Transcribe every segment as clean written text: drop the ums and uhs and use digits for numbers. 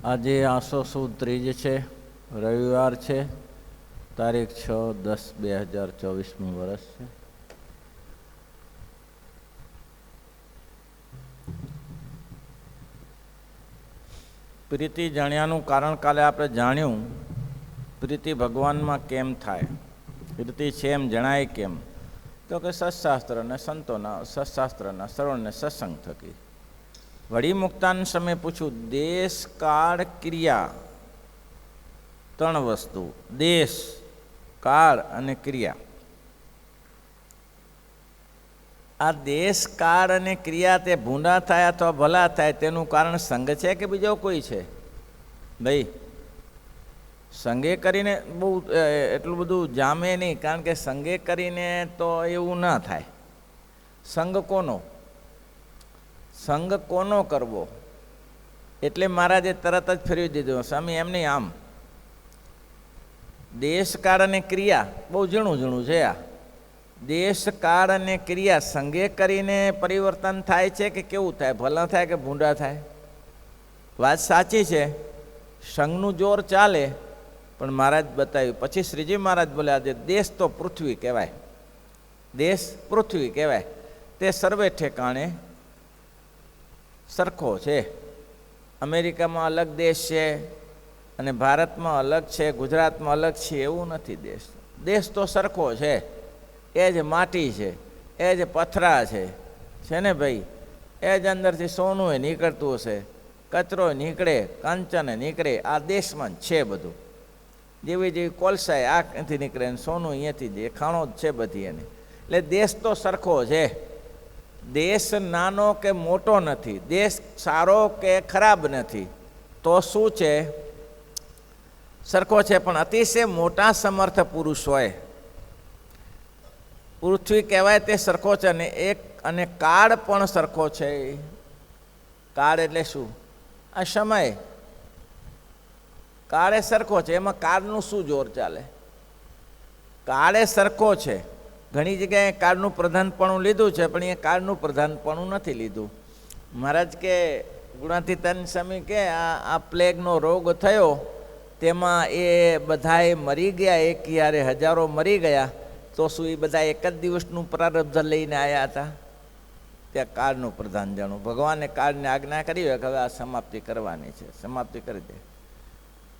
આજે આસો સુદ ત્રીજ છે, રવિવાર છે, તારીખ 6/10/2024 વર્ષ છે. પ્રીતિ જાણ્યાનું કારણ કાલે આપણે જાણ્યું. પ્રીતિ ભગવાનમાં કેમ થાય, પ્રીતિ છે એમ જણાય કેમ, તો કે સત્શાસ્ત્રના સંતોના સત્શાસ્ત્રના શ્રવણને સત્સંગ થકી. વળી મુક્તાન સમયે પૂછ્યું, દેશ કાળ ક્રિયા, ત્રણ વસ્તુ, દેશ કાળ અને ક્રિયા. આ દેશ કાળ અને ક્રિયા તે ભૂંડા થાય અથવા ભલા થાય તેનું કારણ સંગ છે કે બીજો કોઈ છે? ભાઈ, સંગે કરીને બહુ એટલું બધું જામે નહીં, કારણ કે સંગે કરીને તો એવું ના થાય. સંગ કોનો કરવો? એટલે મહારાજે તરત જ ફેરવી દીધું, સ્વામી એમ નહીં, આમ દેશ કાળ અને ક્રિયા બહુ ઝીણું છે. આ દેશ કાળ અને ક્રિયા સંગે કરીને પરિવર્તન થાય છે કે કેવું થાય, ભલા થાય કે ભૂંડા થાય? વાત સાચી છે, સંઘનું જોર ચાલે, પણ મહારાજ બતાવ્યું. પછી શ્રીજી મહારાજ બોલ્યા, આજે દેશ તો પૃથ્વી કહેવાય, દેશ પૃથ્વી કહેવાય, તે સર્વે ઠેકાણે સરખો છે. અમેરિકામાં અલગ દેશ છે અને ભારતમાં અલગ છે, ગુજરાતમાં અલગ છે, એવું નથી. દેશ તો સરખો છે. એ જ માટી છે, એ જ પથરા છે ને ભાઈ, એ જ અંદરથી સોનું નીકળતું હશે, કચરો નીકળે, કાંચન નીકળે, આ દેશમાં જ છે બધું. જેવી કોલસાય આંખથી નીકળે, સોનું અહીંયાથી દેખાણો જ છે બધી એને. એટલે દેશ તો સરખો છે. દેશ નાનો કે મોટો નથી, દેશ સારો કે ખરાબ નથી. તો શું છે? સરખો છે. પણ અતિશય મોટા સમર્થ પુરુષ હોય, પૃથ્વી કહેવાય તે સરખો છે. અને કાળ પણ સરખો છે. કાળ એટલે શું? આ સમય કાળે સરખો છે. એમાં કાળનું શું જોર ચાલે? કાળે સરખો છે. ઘણી જગ્યાએ કાળનું પ્રધાનપણું લીધું છે, પણ એ કાળનું પ્રધાનપણું નથી લીધું. મહારાજ કે ગુણાતીતાન સ્વામી કે આ પ્લેગનો રોગ થયો, તેમાં એ બધાએ મરી ગયા, એક યારે હજારો મરી ગયા. તો શું એ બધા એક જ દિવસનું પ્રારબ્ધ લઈને આવ્યા હતા? ત્યાં કાળનું પ્રધાન જાણવું. ભગવાને કાળને આજ્ઞા કરી હોય કે હવે આ સમાપ્તિ કરવાની છે, સમાપ્તિ કરી દે.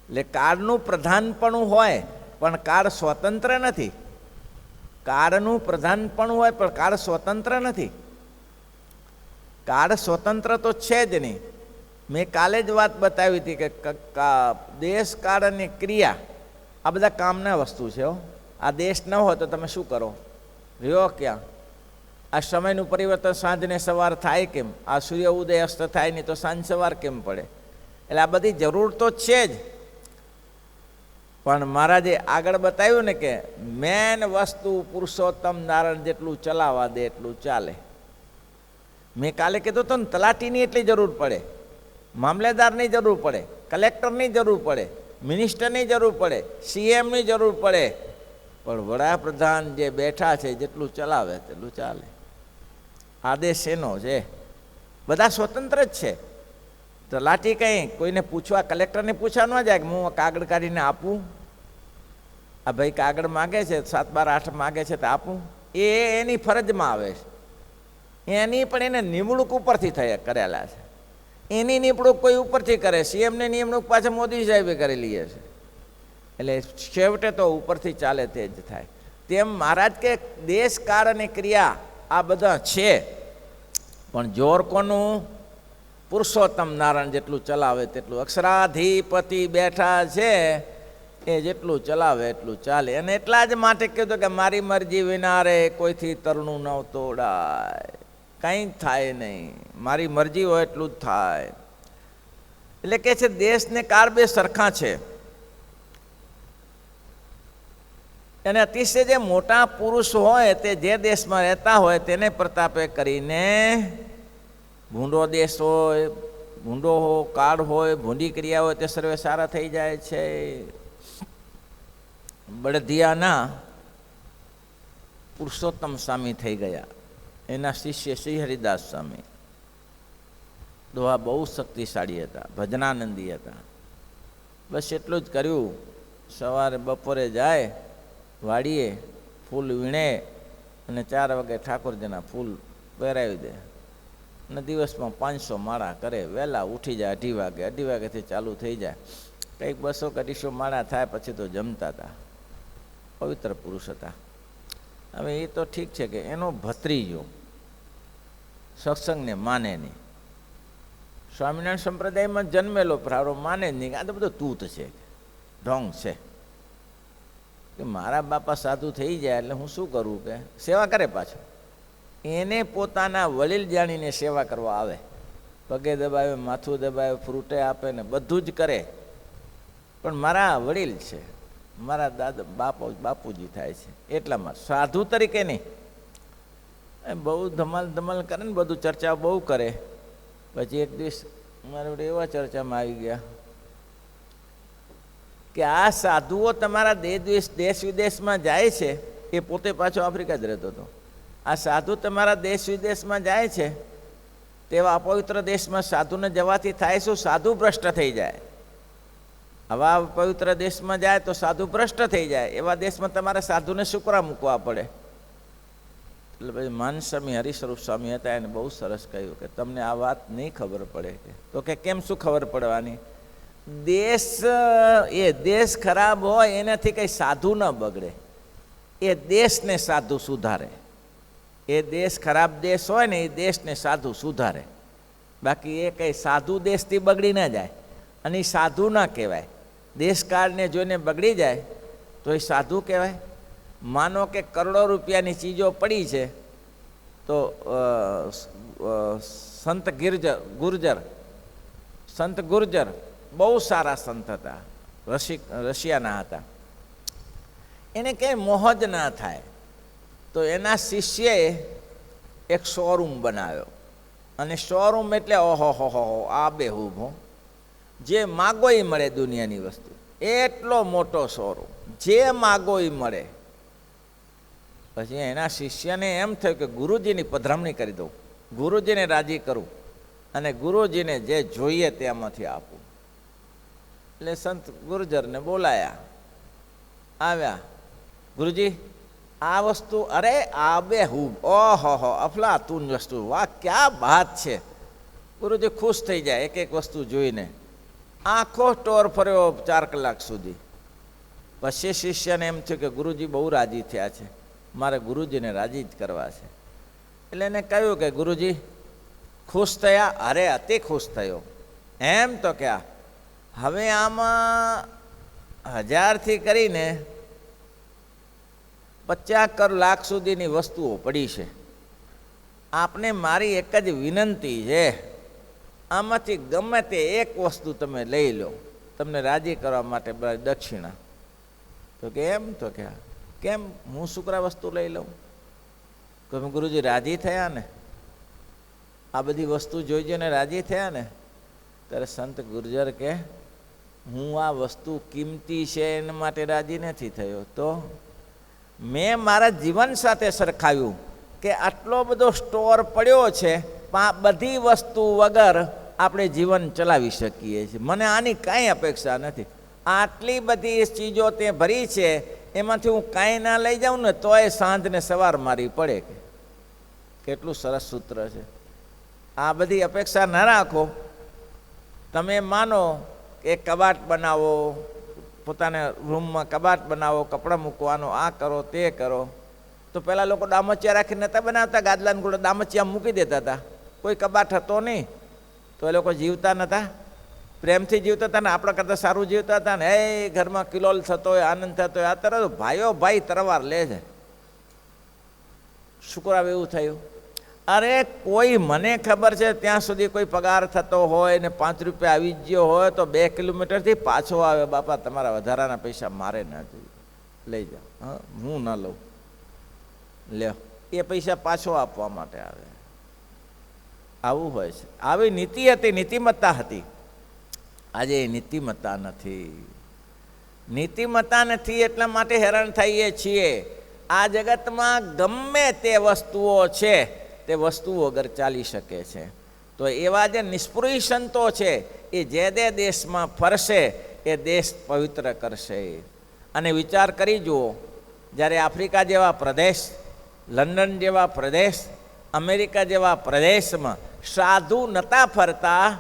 એટલે કાળનું પ્રધાનપણું હોય, પણ કાળ સ્વતંત્ર નથી. કાળનું પ્રધાનપણું હોય, પણ કાળ સ્વતંત્ર નથી. કાળ સ્વતંત્ર તો છે જ નહીં. મેં કાલે જ વાત બતાવી હતી કે દેશ કાળ અને ક્રિયા આ બધા કામના વસ્તુ છે. આ દેશ ન હોય તો તમે શું કરો? રહ્યો ક્યાં? આ સમયનું પરિવર્તન સાંજને સવાર થાય કેમ? આ સૂર્ય ઉદય અસ્ત થાય નહીં તો સાંજ સવાર કેમ પડે? એટલે આ બધી જરૂર તો છે જ. પણ મહારાજે આગળ બતાવ્યું ને કે મેન વસ્તુ પુરુષોત્તમ નારાયણ જેટલું ચલાવવા દે એટલું ચાલે. મેં કાલે કીધું હતું ને, તલાટીની એટલી જરૂર પડે, મામલેદારની જરૂર પડે, કલેક્ટરની જરૂર પડે, મિનિસ્ટરની જરૂર પડે, સીએમની જરૂર પડે, પણ વડાપ્રધાન જે બેઠા છે જેટલું ચલાવે તેટલું ચાલે. આદેશ એનો છે. બધા સ્વતંત્ર જ છે. તલાટી કંઈ કોઈને પૂછવા, કલેક્ટરને પૂછવા ન જાય કે હું કાગળ કાઢીને આપું, આ ભાઈ કાગળ માગે છે 7/12/8 માગે છે તો આપું. એ એની ફરજમાં આવે છે. એની પણ એને નિમણૂક ઉપરથી કરેલા છે. એની નિમણૂક કોઈ ઉપરથી કરે. સીએમની નિમણૂક પાછા મોદી સાહેબે કરેલી છે. એટલે છેવટે તો ઉપરથી ચાલે તે જ થાય. તેમ મહારાજ કે દેશ કાળ અને ક્રિયા આ બધા છે, પણ જોર કોનું? પુરુષોત્તમ નારાયણ જેટલું ચલાવે તેટલું. અક્ષરાધિપતિ બેઠા છે, એ જેટલું ચલાવે એટલું ચાલે. અને એટલા જ માટે કીધું કે મારી મરજી વિના રે કોઈથી તરણું ન તોડાય, કંઈ થાય નહીં, મારી મરજી હોય એટલું જ થાય. એટલે કે છે દેશ ને કાળ બે સરખા છે. અને અતિશય જે મોટા પુરુષ હોય તે જે દેશમાં રહેતા હોય તેને પ્રતાપે કરીને ભૂંડો દેશ હોય, ભૂંડો કાળ હોય, ભૂંડી ક્રિયા હોય તે સર્વે સારા થઈ જાય છે. બળદિયાના પુરુષોત્તમ સ્વામી થઈ ગયા, એના શિષ્ય શ્રી હરિદાસ સ્વામી. દોહા બહુ શક્તિશાળી હતા, ભજનાનંદી હતા. બસ એટલું જ કર્યું. સવારે બપોરે જાય વાડીએ, ફૂલ વીણે અને 4 વાગે ઠાકોરજીના ફૂલ પહેરાવી દે અને દિવસમાં 500 માળા કરે. વહેલા ઉઠી જાય 2:30 વાગે, 2:30 વાગ્યાથી ચાલુ થઈ જાય. કંઈક 200-250 માળા થાય પછી તો જમતા હતા. પવિત્ર પુરુષ હતા. હવે એ તો ઠીક છે કે એનો ભત્રીજો સત્સંગને માને નહીં, સ્વામિનારાયણ સંપ્રદાયમાં જન્મેલો પ્રારો માને જ નહીં. આ તો બધું તૂત છે, ઢોંગ છે કે મારા બાપા સાધુ થઈ જાય એટલે હું શું કરું, કે સેવા કરે. પાછો એને પોતાના વડીલ જાણીને સેવા કરવા આવે, પગે દબાવે, માથું દબાવે, ફ્રૂટે આપે ને બધું જ કરે. પણ મારા વડીલ છે, મારા દાદા બાપુજી થાય છે એટલામાં, સાધુ તરીકે નહીં. બહુ ધમાલ કરે ને, બધું ચર્ચા બહુ કરે. પછી એક દિવસ મારા વડે એવા ચર્ચામાં આવી ગયા કે આ સાધુઓ તમારા દેશ વિદેશમાં જાય છે. એ પોતે પાછો આફ્રિકા જ રહેતો હતો. આ સાધુ તમારા દેશ વિદેશમાં જાય છે, તેવા અપવિત્ર દેશમાં સાધુને જવાથી થાય શું? સાધુ ભ્રષ્ટ થઈ જાય. આવા પવિત્ર દેશમાં જાય તો સાધુ ભ્રષ્ટ થઈ જાય. એવા દેશમાં તમારે સાધુને શુક્રા મૂકવા પડે. એટલે પછી માન સ્વામી, હરિસ્વરૂપ સ્વામી હતા, એને બહુ સરસ કહ્યું કે તમને આ વાત નહીં ખબર પડે. તો કે કેમ, શું ખબર પડવાની? દેશ ખરાબ હોય એનાથી કંઈ સાધુ ન બગડે, એ દેશને સાધુ સુધારે. એ દેશ ખરાબ દેશ હોય ને, એ દેશને સાધુ સુધારે. બાકી એ કંઈ સાધુ દેશથી બગડી ન જાય, અને એ સાધુ ન કહેવાય. દેશકાળને જોઈને બગડી જાય તો એ સાધુ કહેવાય. માનો કે કરોડો રૂપિયાની ચીજો પડી છે, તો સંત ગુર્જર બહુ સારા સંત હતા, રશિયાના હતા. એને કંઈ મોહ જ ના થાય તો એના શિષ્યએ એક શોરૂમ બનાવ્યો. અને શોરૂમ એટલે ઓહો આ બેહૂબ, જે માગો એ મળે દુનિયાની વસ્તુ. એટલો મોટો શોરૂમ, જે માગો એ મળે. પછી એના શિષ્યને એમ થયું કે ગુરુજીની પધરામણી કરી દઉં, ગુરુજીને રાજી કરું અને ગુરુજીને જે જોઈએ તેમાંથી આપું. એટલે સંત ગુર્જરને બોલાયા. આવ્યા, ગુરુજી આ વસ્તુ, અરે આ બેહૂબ, ઓહો અફલાતુન વસ્તુ, વાહ ક્યાં વાત છે. ગુરુજી ખુશ થઈ જાય એક એક વસ્તુ જોઈને. આખો સ્ટોર ફર્યો 4 કલાક સુધી. પછી શિષ્યને એમ થયું કે ગુરુજી બહુ રાજી થયા છે, મારે ગુરુજીને રાજી જ કરવા છે. એટલે એને કહ્યું કે ગુરુજી ખુશ થયા? અરે અતિ ખુશ થયો. એમ તો ક્યાં, હવે આમાં 1000થી કરીને 50 લાખ સુધીની વસ્તુઓ પડી છે. આપને મારી એક જ વિનંતી છે, આમાંથી ગમે તે એક વસ્તુ તમે લઈ લો, તમને રાજી કરવા માટે દક્ષિણા. તો કે એમ તો ક્યાં, કેમ હું શુક્રા વસ્તુ લઈ લઉં? કે ગુરુજી રાજી થયા ને, આ બધી વસ્તુ જોઈ જોઈને રાજી થયા ને? ત્યારે સંત ગુર્જર કે હું આ વસ્તુ કિંમતી છે એના માટે રાજી નથી થયો, તો મેં મારા જીવન સાથે સરખાવ્યું કે આટલો બધો સ્ટોર પડ્યો છે, બધી વસ્તુ વગર આપણે જીવન ચલાવી શકીએ છીએ. મને આની કાંઈ અપેક્ષા નથી. આટલી બધી ચીજો તે ભરી છે, એમાંથી હું કાંઈ ના લઈ જાઉં ને તોય સાંજ ને સવાર મારી પડે. કેટલું સરસ સૂત્ર છે. આ બધી અપેક્ષા ન રાખો. તમે માનો કે કબાટ બનાવો, પોતાના રૂમમાં કબાટ બનાવો, કપડાં મૂકવાનો, આ કરો તે કરો. તો પહેલાં લોકો ડામચિયા રાખીને નહોતા બનાવતા, ગાદલાને ગોળે ડામચિયા મૂકી દેતા હતા. કોઈ કબાટ હતો નહીં, તો એ લોકો જીવતા નહોતા, પ્રેમથી જીવતા હતા ને આપણા કરતાં સારું જીવતા હતા ને. એ ઘરમાં કિલોલ થતો હોય, આનંદ થતો હોય. આ તરત ભાઈઓ ભાઈ તરવાર લે છે. શુક્રાવ એવું થયું. અરે કોઈ, મને ખબર છે ત્યાં સુધી કોઈ પગાર થતો હોય ને 5 રૂપિયા આવી જ ગયો હોય તો 2 કિલોમીટરથી પાછો આવે, બાપા તમારા વધારાના પૈસા મારે ના જોઈએ, લઈ જાઓ. હા, હું ના લઉં, લ્યો. એ પૈસા પાછો આપવા માટે આવે. આવું હોય છે. આવી નીતિ હતી, નીતિમત્તા હતી. આજે એ નીતિમત્તા નથી. નીતિમત્તા નથી એટલા માટે હેરાન થઈએ છીએ. આ જગતમાં ગમે તે વસ્તુઓ છે, તે વસ્તુઓ વગર ચાલી શકે છે. તો તો એવા જે નિષ્પૃહી સંતો છે એ જે દેશમાં ફરશે એ દેશ પવિત્ર કરશે. અને વિચાર કરી જુઓ, જ્યારે આફ્રિકા જેવા પ્રદેશ, લંડન જેવા પ્રદેશ, અમેરિકા જેવા પ્રદેશમાં સાધુ નહોતા ફરતા,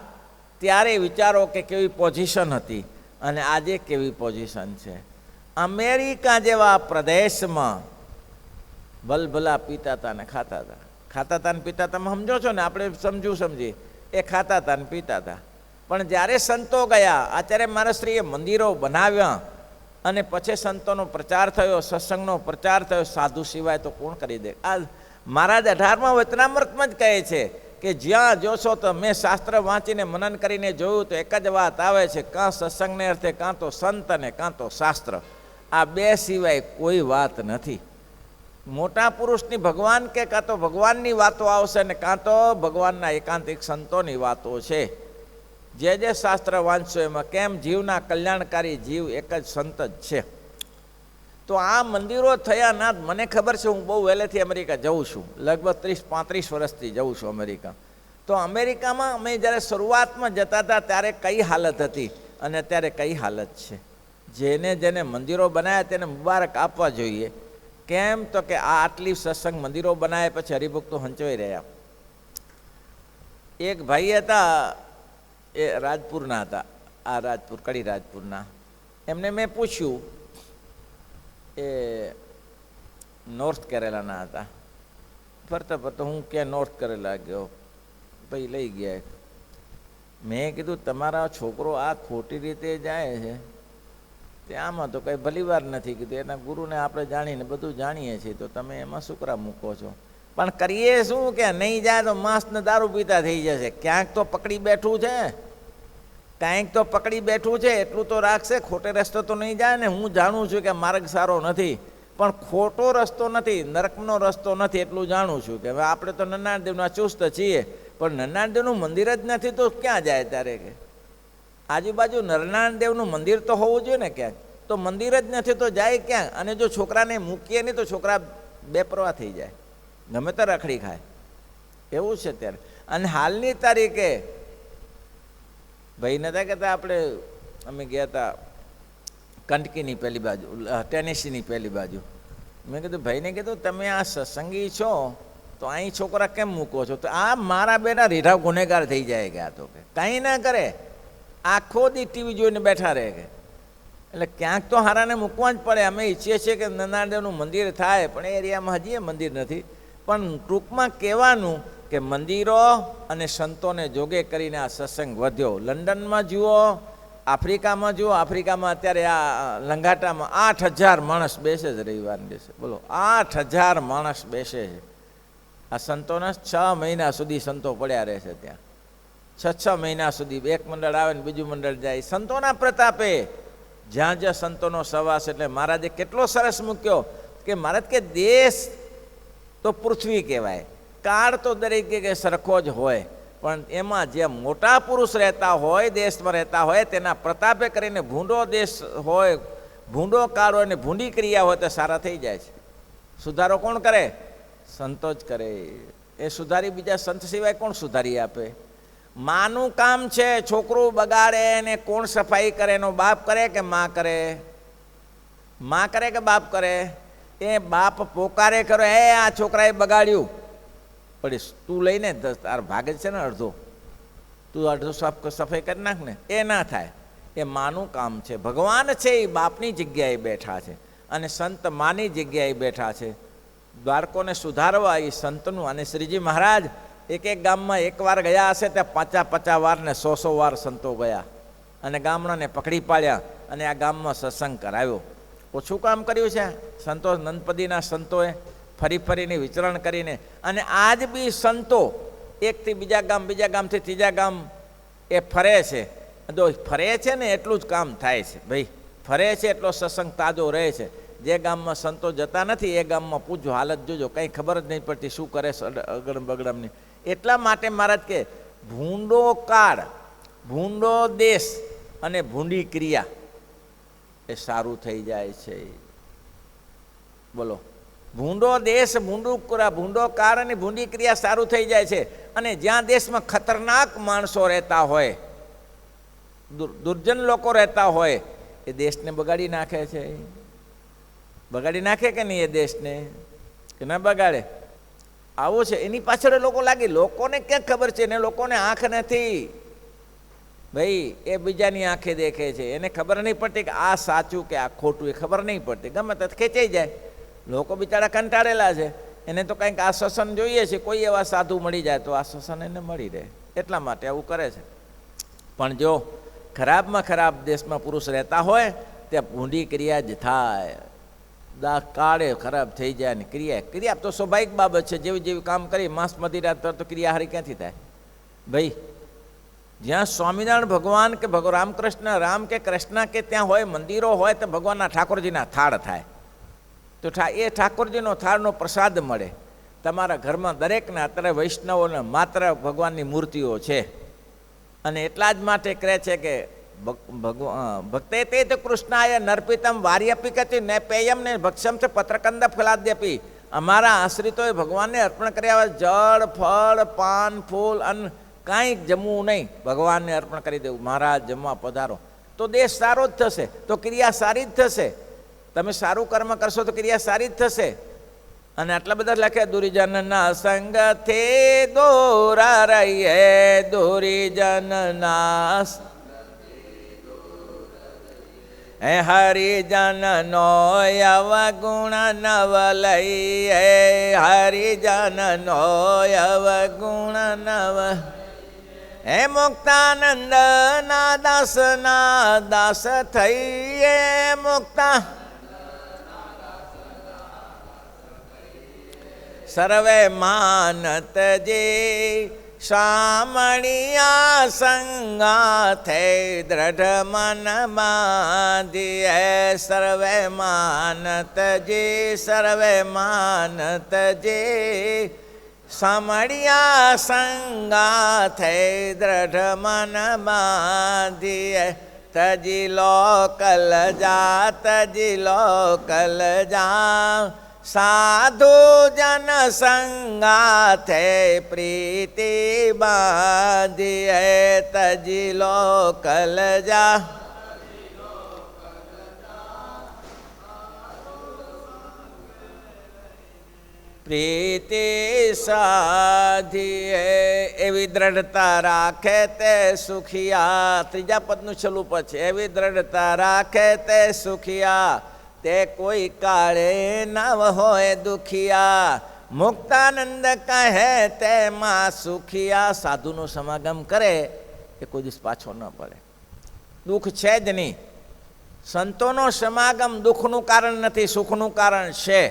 ત્યારે વિચારો કે કેવી પોઝિશન હતી અને આજે કેવી પોઝિશન છે. અમેરિકા જેવા પ્રદેશમાં ભલભલા પીતા હતા ને ખાતા હતા. ખાતા હતા ને પીતા તમે સમજો છો ને, આપણે સમજીએ એ ખાતા હતા ને પીતા હતા. પણ જ્યારે સંતો ગયા, આચાર્ય મહારાજશ્રીએ મંદિરો બનાવ્યા અને પછી સંતોનો પ્રચાર થયો, સત્સંગનો પ્રચાર થયો, સાધુ સિવાય તો કોણ કરી દે. આ મહારાજ 18મા વચનામૃતમાં જ કહે છે કે જ્યાં જોશો તો મેં શાસ્ત્ર વાંચીને મનન કરીને જોયું તો એક જ વાત આવે છે, કાં સત્સંગને અર્થે, કાં તો સંત અને કાં તો શાસ્ત્ર. આ બે સિવાય કોઈ વાત નથી. મોટા પુરુષની ભગવાન કે કાં તો ભગવાનની વાતો આવશે ને કાં તો ભગવાનના એકાંતિક સંતોની વાતો છે. જે શાસ્ત્ર વાંચશો એમાં કેમ જીવના કલ્યાણકારી જીવ એક જ સંત જ છે. તો આ મંદિરો થયા ના, મને ખબર છે, હું બહુ વહેલેથી અમેરિકા જઉં છું, લગભગ 30-35 વર્ષથી જઉં છું અમેરિકા. તો અમેરિકામાં અમે જ્યારે શરૂઆતમાં જતા હતા ત્યારે કઈ હાલત હતી અને અત્યારે કઈ હાલત છે. જેને મંદિરો બનાવ્યા તેને મુબારક આપવા જોઈએ. કેમ તો કે આ આટલી સત્સંગ મંદિરો બનાવ્યા પછી હરિભક્તો હંચવાઈ રહ્યા. એક ભાઈ હતા, એ રાજપુરના હતા, આ રાજપુર, કડી રાજપુરના. એમને મેં પૂછ્યું, એ નોર્થ કેરેલાના હતા. ફરતા ફરતા હું ક્યાં નોર્થ કેરેલા ગયો, ભાઈ લઈ ગયા. મેં કીધું તમારા છોકરો આ ખોટી રીતે જાય છે તે આમાં તો કંઈ ભલી વાર નથી. કીધું એના ગુરુને આપણે જાણીને બધું જાણીએ છીએ, તો તમે એમાં શું કરા મૂકો છો? પણ કરીએ શું કે નહીં જાય તો માંસ ને દારૂ પીતા થઈ જશે. ક્યાંક તો પકડી બેઠું છે, કાંઈક તો પકડી બેઠું છે, એટલું તો રાખશે. ખોટે રસ્તો તો નહીં જાય ને. હું જાણું છું કે માર્ગ સારો નથી, પણ ખોટો રસ્તો નથી, નરકનો રસ્તો નથી, એટલું જાણું છું. કે હવે આપણે તો નરનાળદેવના ચુસ્ત છીએ, પણ નરનાળદેવનું મંદિર જ નથી તો ક્યાં જાય? ત્યારે કે આજુબાજુ નરનાળદેવનું મંદિર તો હોવું જોઈએ ને ક્યાંક. તો મંદિર જ નથી તો જાય ક્યાં? અને જો છોકરાને મૂકીએ નહીં તો છોકરા બેપરવા થઈ જાય, ગમે તો રખડી ખાય. એવું છે ત્યારે. અને હાલની તારીખે ભાઈ નતા કહેતા, આપણે અમે ગયા હતા કંટકીની પેલી બાજુ, ટેનેસીની પેલી બાજુ. મેં કીધું ભાઈને કીધું તમે આ સત્સંગી છો તો અહીં છોકરા કેમ મૂકો છો? તો આ મારા બેટા રીઢા ગુનેગાર થઈ જાય કે આ તો કે કંઈ ના કરે, આખો દી ટીવી જોઈને બેઠા રહે કે. એટલે ક્યાંક તો હારાને મૂકવા જ પડે. અમે ઈચ્છીએ છીએ કે નરનાળદેવનું મંદિર થાય, પણ એ એરિયામાં હજી એ મંદિર નથી. પણ ટૂંકમાં કહેવાનું કે મંદિરો અને સંતોને જોગે કરીને આ સત્સંગ વધ્યો. લંડનમાં જુઓ, આફ્રિકામાં જુઓ. આફ્રિકામાં અત્યારે આ લંઘાટામાં 8000 માણસ બેસે છે રવિવારના દિવસે. બોલો, 8000 માણસ બેસે છે. આ સંતોના 6 મહિના સુધી સંતો પડ્યા રહે છે ત્યાં. 6 મહિના સુધી એક મંડળ આવે ને બીજું મંડળ જાય. સંતોના પ્રતાપે જ્યાં જ્યાં સંતોનો સવાસ. એટલે મહારાજે કેટલો સરસ મૂક્યો કે મહારાજ કે દેશ તો પૃથ્વી કહેવાય, કાળ તો દરેક જગ્યાએ સરખો જ હોય, પણ એમાં જે મોટા પુરુષ રહેતા હોય, દેશમાં રહેતા હોય, તેના પ્રતાપે કરીને ભૂંડો દેશ હોય, ભૂંડો કાળ હોય ને ભૂંડી ક્રિયા હોય તો સારા થઈ જાય છે. સુધારો કોણ કરે? સંતો જ કરે. એ સુધારી બીજા સંત સિવાય કોણ સુધારી આપે? માનું કામ છે, છોકરું બગાડે ને કોણ સફાઈ કરે? એનો બાપ કરે કે માં કરે? માં કરે કે બાપ કરે? એ બાપ પોકારે કરો, એ આ છોકરાએ બગાડ્યું, પણ તું લઈને તાર ભાગે છે ને અડધો, તું અડધો સફાઈ કરી નાખ ને. એ ના થાય. એ માનું કામ છે. ભગવાન છે એ બાપની જગ્યાએ બેઠા છે અને સંત માની જગ્યાએ બેઠા છે. બાળકોને સુધારવા એ સંતનું. અને શ્રીજી મહારાજ એક ગામમાં એકવાર ગયા હશે ત્યાં 50 વાર ને 100 વાર સંતો ગયા અને ગામડાને પકડી પાડ્યા અને આ ગામમાં સત્સંગ કરાવ્યો. ઓછું કામ કર્યું છે સંતો, નંદપદીના સંતોએ ફરીને વિચરણ કરીને. અને આજ બી સંતો એકથી બીજા ગામ, બીજા ગામથી ત્રીજા ગામ એ ફરે છે. જો ફરે છે ને એટલું જ કામ થાય છે ભાઈ. ફરે છે એટલો સત્સંગ તાજો રહે છે. જે ગામમાં સંતો જતા નથી એ ગામમાં પૂછજો, હાલત જોજો, કંઈ ખબર જ નહીં પડતી શું કરે અગડમ બગડમની. એટલા માટે મહારાજ કે ભૂંડો કાળ, ભૂંડો દેશ અને ભૂંડી ક્રિયા એ સારું થઈ જાય છે. બોલો, ભૂંડો દેશ, ભૂંડો કાર અને ભૂંડી ક્રિયા સારું થઈ જાય છે. અને જ્યાં દેશમાં ખતરનાક માણસો રહેતા હોય, દુર્જન લોકો રહેતા હોય, એ દેશને બગાડી નાખે છે. બગાડી નાખે કે નહીં એ દેશને, કે ના બગાડે? આવું છે. એની પાછળ લોકો લાગી. લોકોને ક્યાં ખબર છે ને? લોકોને આંખ નથી ભાઈ, એ બીજાની આંખે દેખે છે. એને ખબર નહીં પડતી કે આ સાચું કે આ ખોટું, એ ખબર નહીં પડતી. ગમે તો ખેંચાઈ જાય. લોકો બિચારા કંટાળેલા છે. એને તો કંઈક આશ્વાસન જોઈએ છે. કોઈ એવા સાધુ મળી જાય તો આશ્વાસન એને મળી રહે, એટલા માટે આવું કરે છે. પણ જો ખરાબમાં ખરાબ દેશમાં પુરુષ રહેતા હોય ત્યાં ભૂંડી ક્રિયા જ થાય. કાળે ખરાબ થઈ જાય ને ક્રિયા તો સ્વાભાવિક બાબત છે. જેવી જેવી કામ કરી માંસ મદિરા તો ક્રિયા હારી ક્યાંથી થાય ભાઈ? જ્યાં સ્વામિનારાયણ ભગવાન કે રામ કે કૃષ્ણ કે ત્યાં હોય, મંદિરો હોય તો ભગવાનના ઠાકોરજીના થાળ થાય. તો એ ઠાકોરજીનો થાળનો પ્રસાદ મળે. તમારા ઘરમાં દરેકને અત્યારે વૈષ્ણવોને માત્ર ભગવાનની મૂર્તિઓ છે. અને એટલા જ માટે કહે છે કે ભક્તે તે કૃષ્ણાય નર્પિતમ વાર્યપી કતિ ને પેયમ ને ભક્ષમ છે પત્રકંદ ફલાદ્યપી. અમારા આશ્રિતોએ ભગવાનને અર્પણ કર્યા જળ, ફળ, પાન, ફૂલ અને કાંઈ જમવું નહીં, ભગવાનને અર્પણ કરી દેવું. મહારાજ જમવા પધારો તો દેશ સારો જ થશે, તો ક્રિયા સારી જ થશે. તમે સારું કર્મ કરશો તો ક્રિયા સારી જ થશે. અને આટલા બધા લખ્યા, દુર્જનના સંગથી દૂર રહીએ, દુર્જનના હે હરિજનનો અવગુણ નવ લઈએ, હરિજનનો અવગુણ નવ. હે મુક્તાનંદ ના દાસ થઈએ, મુક્તા સર્વે માનત જે શામણિયા સંગા થઈ દ્રઢ મન બાંધીએ. સર્વે માનત જે શામણિયા સંગા થઈ દ્રઢ મન બાંધીએ. તજી લોકલ જા સાધુ જન સંગાથે પ્રીતિ બાંધીએ. તજી લોકલ જા પ્રીતિ સાધીએ. એવી દ્રઢતા રાખે તે સુખિયા. ત્રીજા પદનું છેલ્લું પદ છે. એવી દ્રઢતા રાખે તે સુખિયા, તે કોઈ કાળે નવ હોય દુખિયા. મુક્તાનંદ કહે તેમાં સુખિયા. સાધુનો સમાગમ કરે એ કોઈ દિવસ પાછો ન પડે. દુઃખ છે જ નહીં. સંતોનો સમાગમ દુઃખનું કારણ નથી, સુખનું કારણ છે.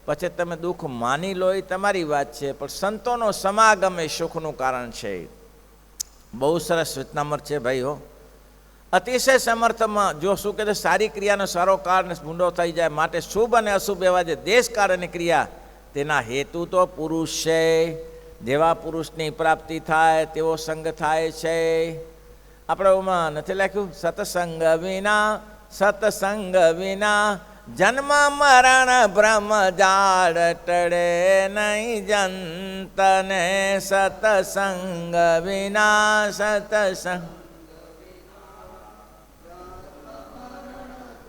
પછી તમે દુઃખ માની લો એ તમારી વાત છે, પણ સંતોનો સમાગમ એ સુખનું કારણ છે. બહુ સરસ રચનામર છે ભાઈ હો. અતિશય સમર્થમાં જો શું કહે છે, સારી ક્રિયાનો સારો કાળ ને ભૂંડો થઈ જાય. માટે શુભ અને અશુભ એવા જે દેશ કાળ અને ક્રિયા તેના હેતુ તો પુરુષ છે. જેવા પુરુષની પ્રાપ્તિ થાય તેવો સંગ થાય છે. આપણે ઓમાં નથી લખ્યું, સત્સંગ વિના જન્મ મરણ ભ્રમ જાળ ટળે નહીં જંતને. સત્સંગ વિના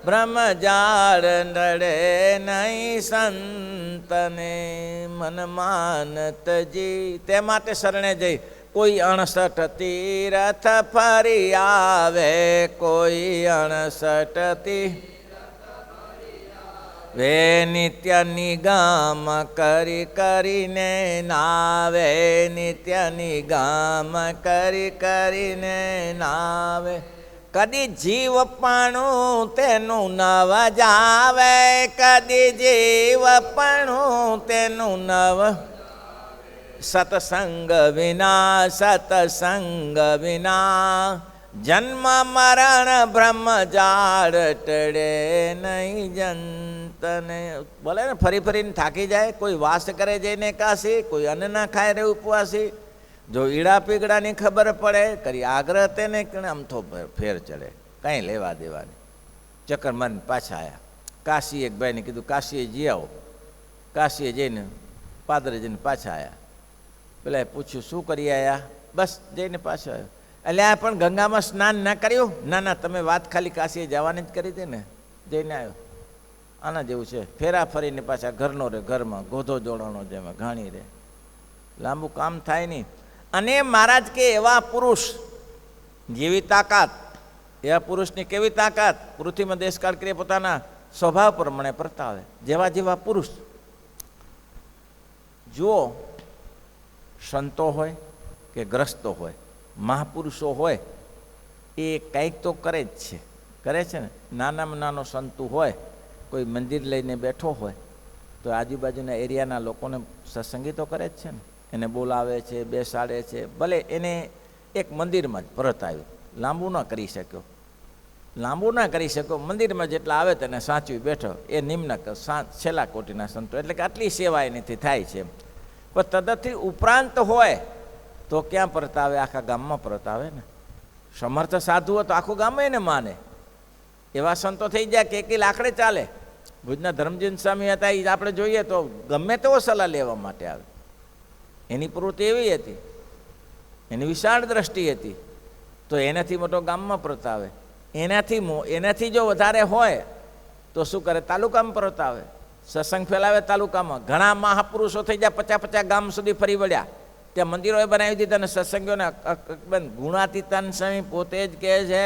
બ્રહ્મ જાળ નડે નહીં સંતને. મન માનતજી તે માટે શરણે જઈ. કોઈ 68 તીરથ ફરી આવે, કોઈ 68 વે નિત્ય નિગમ કરીને નાવે, નિત્ય નિગમ કરીને નાવે. કદી જીવપણું તેનું નવ જાવે, કદી જીવપણું તેનું નવ. સત્સંગ વિના જન્મ મરણ બ્રહ્મ જાળ ટળે નહીં જંતને. બોલે ને ફરી ફરીને થાકી જાય. કોઈ વાસ કરે જઈને કાશી, કોઈ અન્ન ના ખાય રે ઉપવાસી. જો ઈડા પીગડાની ખબર પડે કરી આગ્રહ તેને આમ તો ફેર ચડે, કંઈ લેવા દેવાની. ચક્કર મારીને પાછા આવ્યા. કાશી એક ભાઈને કીધું કાશીએ જી આવો. કાશીએ જઈને પાદરે જઈને પાછા આવ્યા. પેલા પૂછ્યું શું કરી આવ્યા? બસ જઈને પાછો આવ્યો. એટલે આ પણ ગંગામાં સ્નાન ના કર્યું? ના ના, તમે વાત ખાલી કાશીએ જવાની જ કરી હતી ને, જઈને આવ્યો. આના જેવું છે, ફેરા ફરીને પાછા ઘરનો રે ઘરમાં, ગોધો જોડવાનો જેમાં ઘાણી રે, લાંબુ કામ થાય નહીં. અને મહારાજ કે એવા પુરુષ જેવી તાકાત, એવા પુરુષની કેવી તાકાત? પૃથ્વીમાં દેશકાળ કરીએ પોતાના સ્વભાવ પ્રમાણે પ્રતાવે. જેવા જેવા પુરુષ જુઓ, સંતો હોય કે ગ્રસ્તો હોય, મહાપુરુષો હોય, એ કંઈક તો કરે જ છે, કરે છે ને. નાનામાં નાનો સંતુ હોય, કોઈ મંદિર લઈને બેઠો હોય તો આજુબાજુના એરિયાના લોકોને સત્સંગી તો કરે જ છે ને, એને બોલાવે છે, બેસાડે છે. ભલે એને એક મંદિરમાં જ પરત આવ્યો, લાંબુ ન કરી શક્યો, મંદિરમાં જેટલા આવે તેને સાચવી બેઠો, એ નિમ્ન છેલ્લા કોટીના સંતો. એટલે કે આટલી સેવા એનીથી થાય છે. પણ તદથી ઉપરાંત હોય તો ક્યાં પરતાવે? આખા ગામમાં પરતાવે ને. સમર્થ સાધુ હોય તો આખું ગામ એને માને. એવા સંતો થઈ જાય કે એકી લાકડે ચાલે. ભુજના ધર્મજીન સ્વામી હતા, એ આપણે જોઈએ તો ગમે તેવો સલાહ લેવા માટે આવે. એની પ્રવૃત્તિ એવી હતી, એની વિશાળ દ્રષ્ટિ હતી, તો એનાથી મોટો ગામમાં પ્રતાવે. એનાથી જો વધારે હોય તો શું કરે? તાલુકામાં પ્રતાવે, સત્સંગ ફેલાવે તાલુકામાં. ઘણા મહાપુરુષો થઈ જાય, 50 ગામ સુધી ફરી વળ્યા, ત્યાં મંદિરોએ બનાવી દીધા અને સત્સંગીઓને. ગુણાતીતાન સ્વામી પોતે જ કહે છે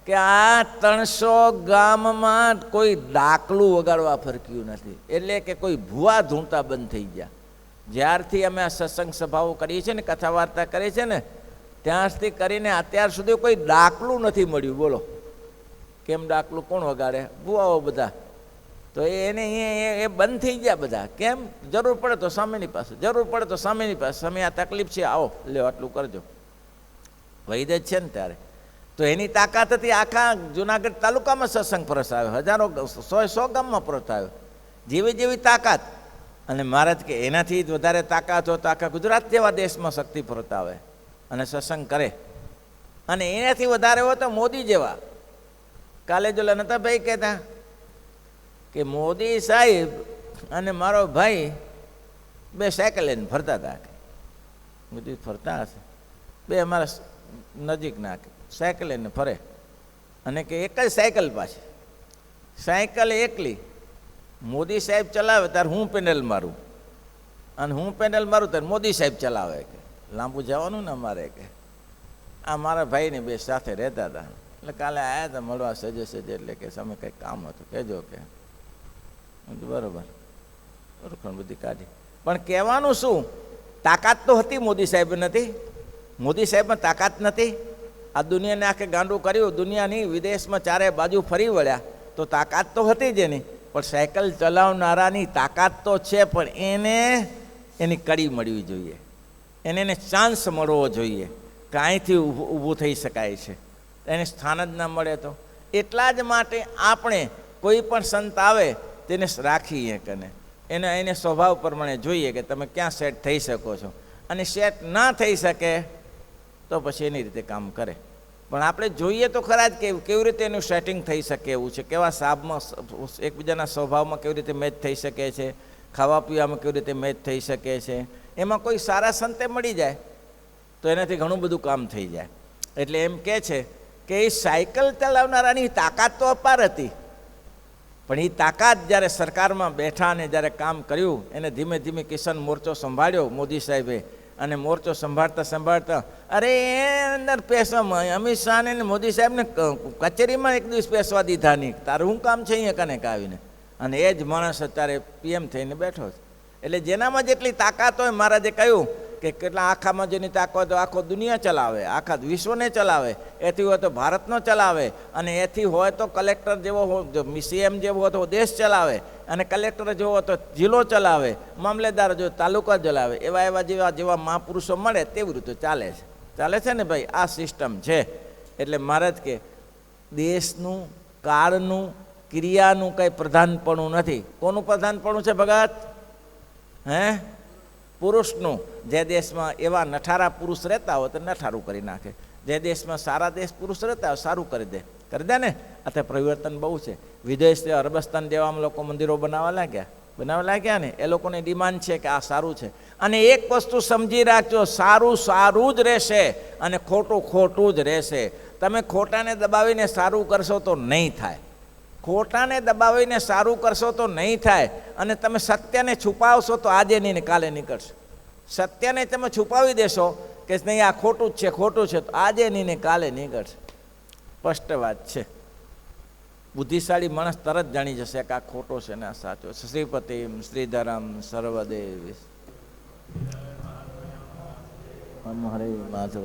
કે આ 300 ગામમાં કોઈ ડાકલું વગાડવા ફરક્યું નથી. એટલે કે કોઈ ભૂવા ધૂણતા બંધ થઈ ગયા. જ્યારથી અમે આ સત્સંગ સભાઓ કરીએ છીએ ને, કથા વાર્તા કરીએ છીએ ને, ત્યારથી કરીને અત્યાર સુધી કોઈ ડાકલું નથી મળ્યું. બોલો કેમ? ડાકલું કોણ વગાડે? ભૂવાઓ બધા. તો એને એ બંધ થઈ ગયા બધા. કેમ? જરૂર પડે તો સામેની પાસે, સામે આ તકલીફ છે, આવો લ્યો આટલું કરજો, વૈદ જ છે ને ત્યારે. તો એની તાકાત હતી. આખા જુનાગઢ તાલુકામાં સત્સંગ પ્રસાવ્યો, હજારો 100 ગામમાં પ્રસાવ્યો, જેવી તાકાત. અને મહારાજ કે એનાથી જ વધારે તાકાત હોય તો આખા ગુજરાત જેવા દેશમાં શક્તિ પ્રતાવે અને સત્સંગ કરે. અને એનાથી વધારે હોય તો મોદી જેવા. કાલે જો નતાભાઈ કહેતા કે મોદી સાહેબ અને મારો ભાઈ 2 સાયકલ લઈને ફરતા હતા. મોદી ફરતા હશે, 2 અમારા નજીક નાખે સાયકલ લઈને ફરે. અને કે એક જ સાયકલ પાછી, સાયકલ એકલી મોદી સાહેબ ચલાવે ત્યારે હું પેડલ મારું, અને હું પેડલ મારું ત્યારે મોદી સાહેબ ચલાવે. કે લાંબુ જવાનું ને અમારે. કે આ મારા ભાઈને 2 સાથે રહેતા હતા. એટલે કાલે આવ્યા હતા મળવા સજે. એટલે કે તમે કંઈક કામ હતું કહેજો. કે બરોબર બધી કાઢી. પણ કહેવાનું શું? તાકાત તો હતી, મોદી સાહેબ નથી. મોદી સાહેબમાં તાકાત નથી. આ દુનિયાને આખે ગાંડું કર્યું, દુનિયાની વિદેશમાં 4 બાજુ ફરી વળ્યા, તો તાકાત તો હતી જ એની. પણ સાયકલ ચલાવનારાની તાકાત તો છે, પણ એની કડી મળવી જોઈએ, એને ચાન્સ મળવો જોઈએ. કાંઈથી ઊભું થઈ શકાય છે, એને સ્થાન જ ના મળે તો. એટલા જ માટે આપણે કોઈ પણ સંત આવે તેને રાખીએ, કને એને સ્વભાવ પ્રમાણે જોઈએ કે તમે ક્યાં સેટ થઈ શકો છો. અને સેટ ના થઈ શકે તો પછી એની રીતે કામ કરે. પણ આપણે જોઈએ તો ખરા જ કે કેવી રીતે એનું સેટિંગ થઈ શકે એવું છે, કેવા સાબમાં એકબીજાના સ્વભાવમાં કેવી રીતે મેચ થઈ શકે છે, ખાવા પીવામાં કેવી રીતે મેચ થઈ શકે છે. એમાં કોઈ સારા સંતે મળી જાય તો એનાથી ઘણું બધું કામ થઈ જાય. એટલે એમ કહે છે કે એ સાયકલ ચલાવનારાની તાકાત તો અપાર હતી, પણ એ તાકાત જ્યારે સરકારમાં બેઠા અને જ્યારે કામ કર્યું, એને ધીમે ધીમે કિસાન મોરચો સંભાળ્યો મોદી સાહેબે. અને મોરચો સંભાળતા અરે અંદર પેશવામાં અમિત શાહને ને મોદી સાહેબને કચેરીમાં એક દિવસ પેશવા દીધા નહીં. તારું શું કામ છે અહીંયા કનેક આવીને? અને એ જ માણસ અત્યારે PM થઈને બેઠો છે. એટલે જેનામાં જેટલી તાકાત હોય, મહારાજે કહ્યું કે કેટલા આખામાં જેની તાકાત હોય આખો દુનિયા ચલાવે, આખા વિશ્વને ચલાવે. એથી હોય તો ભારતનો ચલાવે, અને એથી હોય તો કલેક્ટર જેવો CM જેવો હોય તો દેશ ચલાવે, અને કલેક્ટર જેવો હોય તો જિલ્લો ચલાવે, મામલેદાર જો તાલુકા ચલાવે. એવા જેવા મહાપુરુષો મળે તેવી રીતે ચાલે છે ને ભાઈ. આ સિસ્ટમ છે. એટલે મહારાજ કે દેશનું, કાળનું, ક્રિયાનું કંઈ પ્રધાનપણું નથી. કોનું પ્રધાનપણું છે ભગત? પુરુષનું. જે દેશમાં એવા નઠારા પુરુષ રહેતા હોય તો નઠારું કરી નાખે, જે દેશમાં સારા પુરુષ રહેતા હોય સારું કરી દે ને. અત્યારે પરિવર્તન બહુ છે. વિદેશ અરબસ્તાન જેવામાં લોકો મંદિરો બનાવવા લાગ્યા, બનાવવા લાગ્યા ને એ લોકોની ડિમાન્ડ છે કે આ સારું છે. અને એક વસ્તુ સમજી રાખજો, સારું સારું જ રહેશે અને ખોટું ખોટું જ રહેશે. તમે ખોટાને દબાવીને સારું કરશો તો નહીં થાય, ખોટાને દબાવીને સારું કરશો તો નહીં થાય. અને તમે સત્યને છુપાવશો તો આજે નહીં ને કાલે નીકળશે. સત્યને તમે છુપાવી દેશો કે નહીં આ ખોટું જ છે ખોટું છે, તો આજે નહીં ને કાલે નીકળશે. સ્પષ્ટ વાત છે. બુદ્ધિશાળી માણસ તરત જાણી જશે કે આ ખોટો છે ને આ સાચો છે. શ્રીપતિમ શ્રીધરમ સર્વદેવ હરે માધવ.